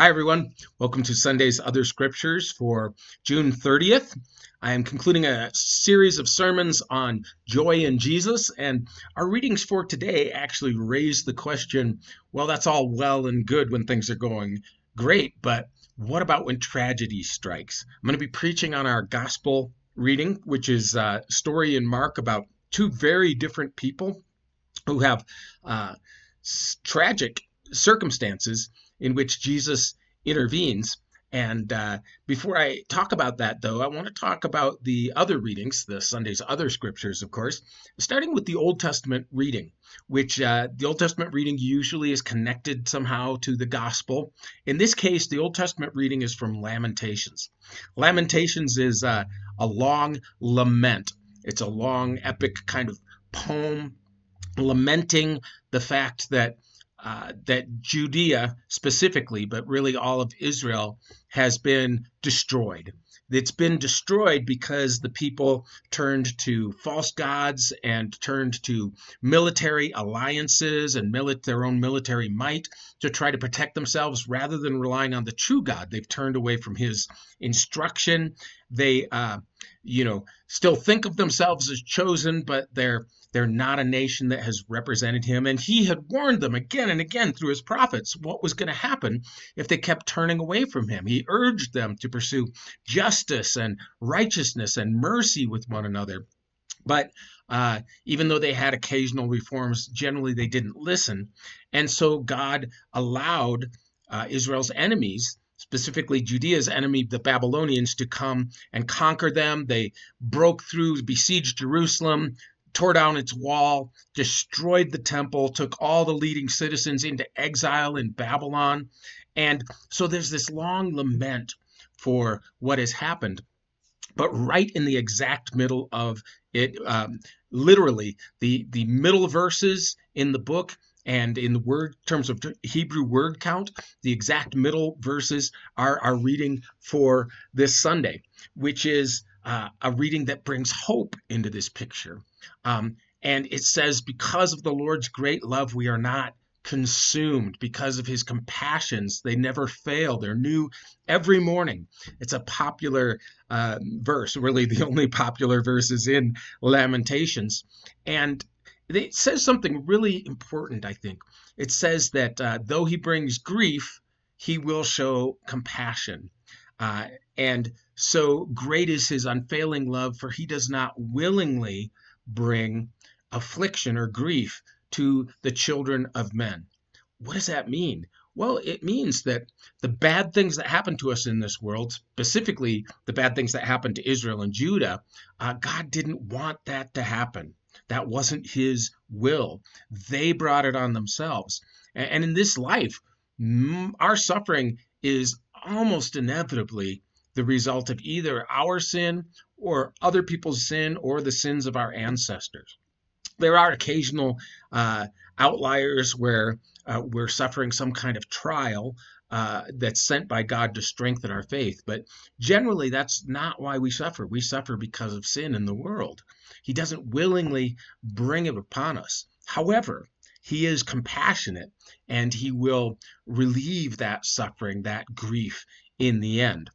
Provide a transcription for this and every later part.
Hi, everyone. Welcome to Sunday's Other Scriptures for June 30th. I am concluding a series of sermons on joy in Jesus, and our readings for today actually raise the question, well, that's all well and good when things are going great, but what about when tragedy strikes? I'm going to be preaching on our gospel reading, which is a story in Mark about two very different people who have uh, tragic circumstances in which Jesus intervenes. And before I talk about that, though, I want to talk about the other readings, the Sunday's other scriptures, of course, starting with the Old Testament reading, which the Old Testament reading usually is connected somehow to the gospel. In this case, the Old Testament reading is from Lamentations. Lamentations is a long lament, it's a long, epic kind of poem lamenting the fact that Judea specifically, but really all of Israel, has been destroyed. It's been destroyed because the people turned to false gods and turned to military alliances and their own military might to try to protect themselves rather than relying on the true God. They've turned away from his instruction. They, still think of themselves as chosen, but they're not a nation that has represented him. And he had warned them again and again through his prophets what was going to happen if they kept turning away from him. He urged them to pursue justice and righteousness and mercy with one another. But even though they had occasional reforms, generally they didn't listen. And so God allowed Israel's enemies, specifically Judea's enemy, the Babylonians, to come and conquer them. They broke through, besieged Jerusalem, tore down its wall, destroyed the temple, took all the leading citizens into exile in Babylon. And so there's this long lament for what has happened. But right in the exact middle of it, literally the middle verses in the book and in the word terms of Hebrew word count, the exact middle verses are our reading for this Sunday, which is a reading that brings hope into this picture. And it says, because of the Lord's great love, we are not consumed. Because of his compassions, they never fail. They're new every morning. It's a popular verse, really the only popular verses in Lamentations. And it says something really important, I think. It says that though he brings grief, he will show compassion. And so great is his unfailing love, for he does not willingly bring affliction or grief to the children of men. What does that mean? Well, it means that the bad things that happen to us in this world, specifically the bad things that happened to Israel and Judah, God didn't want that to happen. That wasn't his will. They brought it on themselves. And in this life, our suffering is almost inevitably the result of either our sin or other people's sin or the sins of our ancestors. There are occasional outliers where we're suffering some kind of trial that's sent by God to strengthen our faith. But generally, that's not why we suffer. We suffer because of sin in the world. He doesn't willingly bring it upon us. However, he is compassionate and he will relieve that suffering, that grief in the end.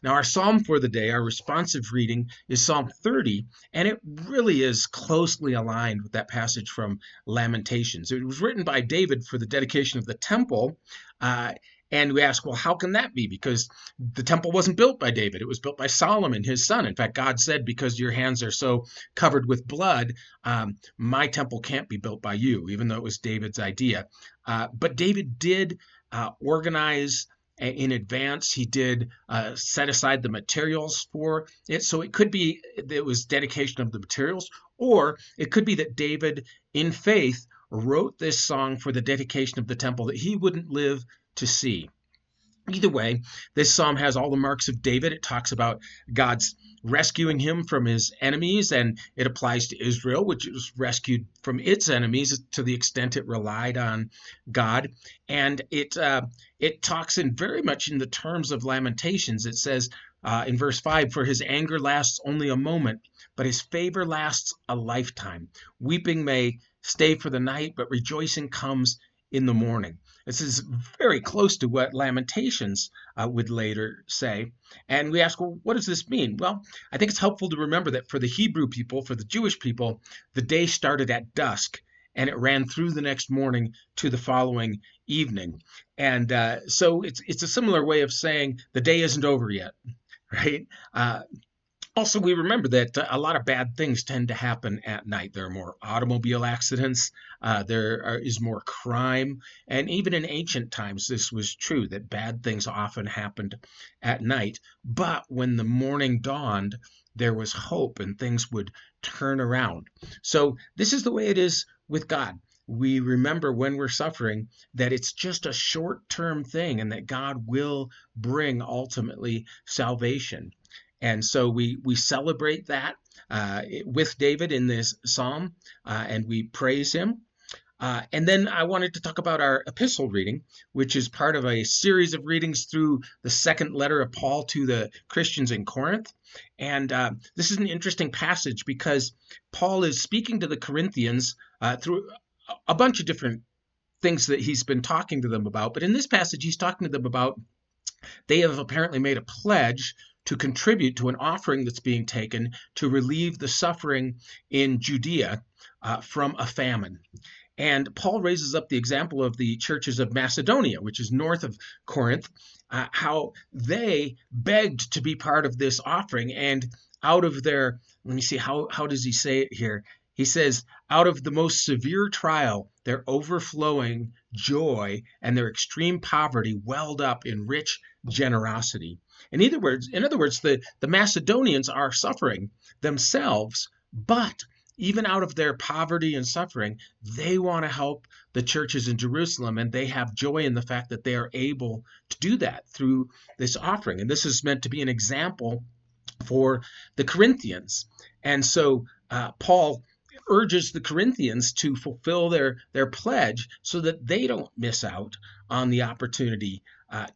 Now, our psalm for the day, our responsive reading, is Psalm 30, and it really is closely aligned with that passage from Lamentations. It was written by David for the dedication of the temple, and we ask, well, how can that be? Because the temple wasn't built by David. It was built by Solomon, his son. In fact, God said, because your hands are so covered with blood, my temple can't be built by you, even though it was David's idea. But David did organize in advance. He did set aside the materials for it. So it could be it was dedication of the materials, or it could be that David, in faith, wrote this song for the dedication of the temple that he wouldn't live to see. Either way, this psalm has all the marks of David. It talks about God's rescuing him from his enemies, and it applies to Israel, which was rescued from its enemies to the extent it relied on God. And it talks in very much in the terms of Lamentations. It says in verse 5, for his anger lasts only a moment, but his favor lasts a lifetime. Weeping may stay for the night, but rejoicing comes in the morning. This is very close to what Lamentations would later say. And we ask, well, what does this mean? Well, I think it's helpful to remember that for the Hebrew people, for the Jewish people, the day started at dusk and it ran through the next morning to the following evening. And so it's a similar way of saying the day isn't over yet, right? Also, we remember that a lot of bad things tend to happen at night. There are more automobile accidents, is more crime, and even in ancient times, this was true that bad things often happened at night. But when the morning dawned, there was hope and things would turn around. So, this is the way it is with God. We remember when we're suffering that it's just a short term thing and that God will bring ultimately salvation. And so we celebrate that with David in this psalm, and we praise him. And then I wanted to talk about our epistle reading, which is part of a series of readings through the second letter of Paul to the Christians in Corinth. And this is an interesting passage because Paul is speaking to the Corinthians through a bunch of different things that he's been talking to them about. But in this passage, he's talking to them about they have apparently made a pledge to contribute to an offering that's being taken to relieve the suffering in Judea from a famine. And Paul raises up the example of the churches of Macedonia, which is north of Corinth, how they begged to be part of this offering. And out of their, let me see, how does he say it here? He says, out of the most severe trial, their overflowing joy and their extreme poverty welled up in rich generosity. In other words, the Macedonians are suffering themselves, but even out of their poverty and suffering, they want to help the churches in Jerusalem, and they have joy in the fact that they are able to do that through this offering. And this is meant to be an example for the Corinthians. And so Paul urges the Corinthians to fulfill their pledge so that they don't miss out on the opportunity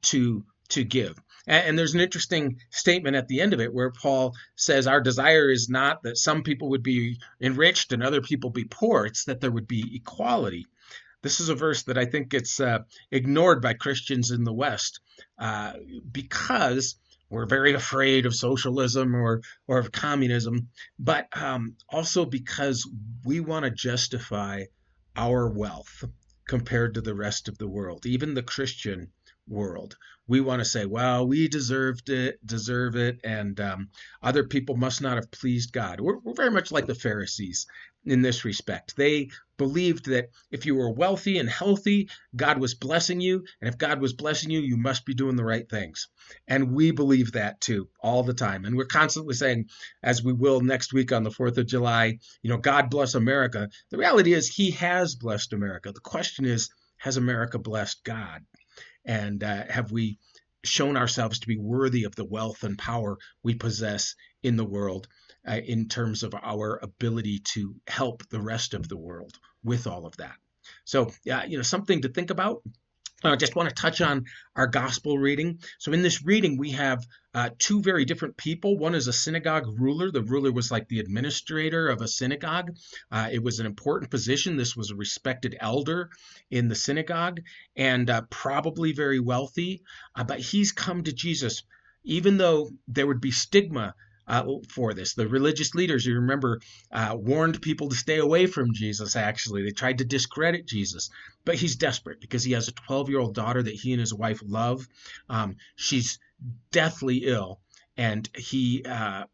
to give. And there's an interesting statement at the end of it where Paul says, our desire is not that some people would be enriched and other people be poor. It's that there would be equality. This is a verse that I think gets ignored by Christians in the West because we're very afraid of socialism or of communism, but also because we want to justify our wealth compared to the rest of the world, even the Christian world. We want to say, well, we deserve it, and other people must not have pleased God. We're very much like the Pharisees in this respect. They believed that if you were wealthy and healthy, God was blessing you, and if God was blessing you, you must be doing the right things. And we believe that too, all the time. And we're constantly saying, as we will next week on the 4th of July, God bless America. The reality is he has blessed America. The question is, has America blessed God? And have we shown ourselves to be worthy of the wealth and power we possess in the world in terms of our ability to help the rest of the world with all of that? So, something to think about. I just want to touch on our gospel reading. So in this reading, we have two very different people. One is a synagogue ruler. The ruler was like the administrator of a synagogue. It was an important position. This was a respected elder in the synagogue and probably very wealthy. But he's come to Jesus, even though there would be stigma for this. The religious leaders, you remember, warned people to stay away from Jesus, actually. They tried to discredit Jesus. But he's desperate because he has a 12-year-old daughter that he and his wife love. She's deathly ill, and he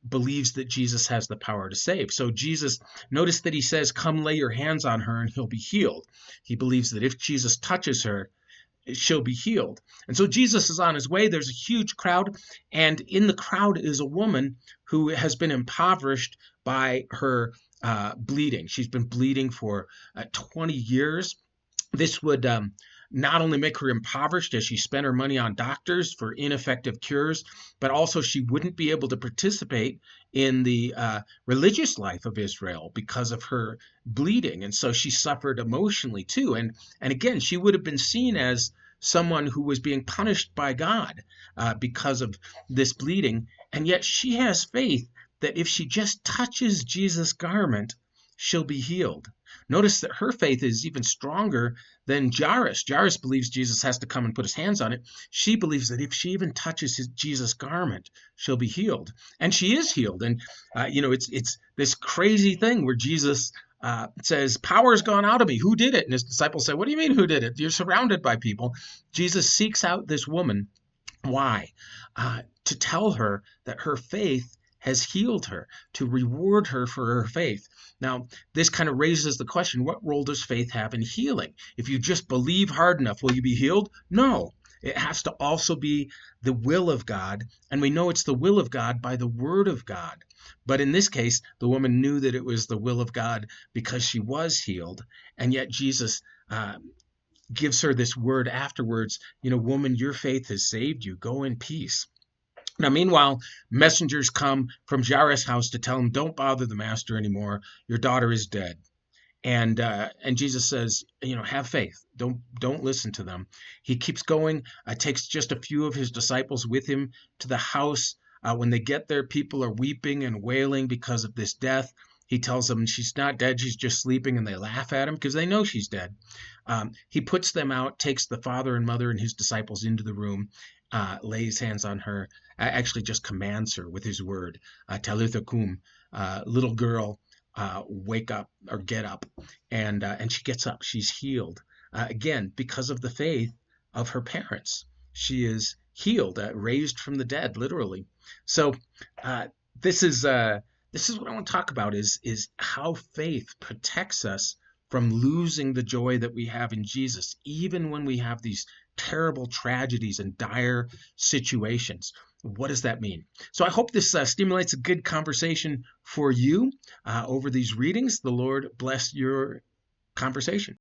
believes that Jesus has the power to save. So Jesus, notice that he says, come lay your hands on her and he'll be healed. He believes that if Jesus touches her, she'll be healed. And so Jesus is on his way. There's a huge crowd, and in the crowd is a woman who has been impoverished by her bleeding. She's been bleeding for 20 years. This would not only make her impoverished as she spent her money on doctors for ineffective cures, but also she wouldn't be able to participate in the religious life of Israel because of her bleeding. And so she suffered emotionally too. And again, she would have been seen as someone who was being punished by God because of this bleeding. And yet she has faith that if she just touches Jesus' garment, she'll be healed. Notice that her faith is even stronger than Jairus. Jairus believes Jesus has to come and put his hands on it. She believes that if she even touches Jesus' garment, she'll be healed. And she is healed. And, it's this crazy thing where Jesus says, power's gone out of me. Who did it? And his disciples say, what do you mean, who did it? You're surrounded by people. Jesus seeks out this woman. Why? To tell her that her faith has healed her, to reward her for her faith. Now, this kind of raises the question, what role does faith have in healing? If you just believe hard enough, will you be healed? No. It has to also be the will of God, and we know it's the will of God by the word of God. But in this case, the woman knew that it was the will of God because she was healed, and yet Jesus gives her this word afterwards, woman, your faith has saved you. Go in peace. Now, meanwhile, messengers come from Jairus' house to tell him, don't bother the master anymore. Your daughter is dead. And Jesus says, have faith. Don't listen to them. He keeps going. Takes just a few of his disciples with him to the house. When they get there, people are weeping and wailing because of this death. He tells them she's not dead, she's just sleeping, and they laugh at him because they know she's dead. He puts them out, takes the father and mother and his disciples into the room, lays hands on her, actually just commands her with his word, Talitha cum, little girl, wake up or get up. And she gets up. She's healed. Again, because of the faith of her parents. She is healed, raised from the dead, literally. So this is what I want to talk about is how faith protects us from losing the joy that we have in Jesus, even when we have these terrible tragedies and dire situations. What does that mean? So I hope this stimulates a good conversation for you over these readings. The Lord bless your conversation.